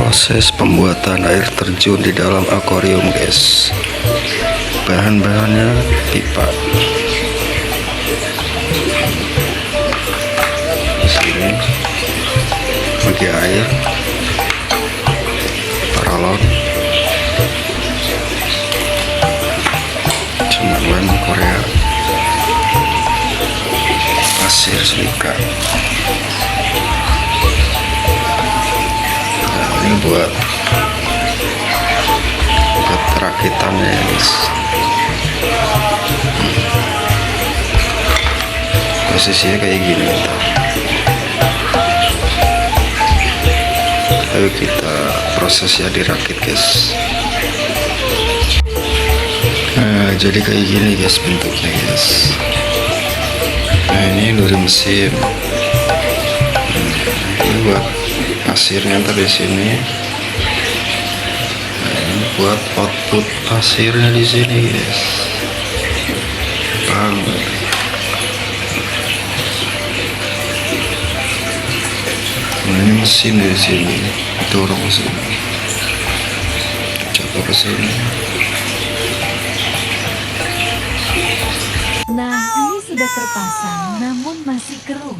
proses pembuatan air terjun di dalam akuarium, guys. Bahan-bahannya pipa. Di sini bagi air, paralon, lem Korea, pasir silika. Nah, ini buat rakitannya ya, guys. Posisinya kayak gini. Ayo kita prosesnya dirakit, guys. Nah, jadi kayak gini, guys, bentuknya, guys. Nah, ini dari mesin. Ini buat pasirnya ntar di sini. Nah, ini buat output pasirnya di sini, guys. Paham gak? Nah, ini mesin di sini, dorong ke sini, jatuh ke sini. Nah, ini sudah terpasang namun masih keruh.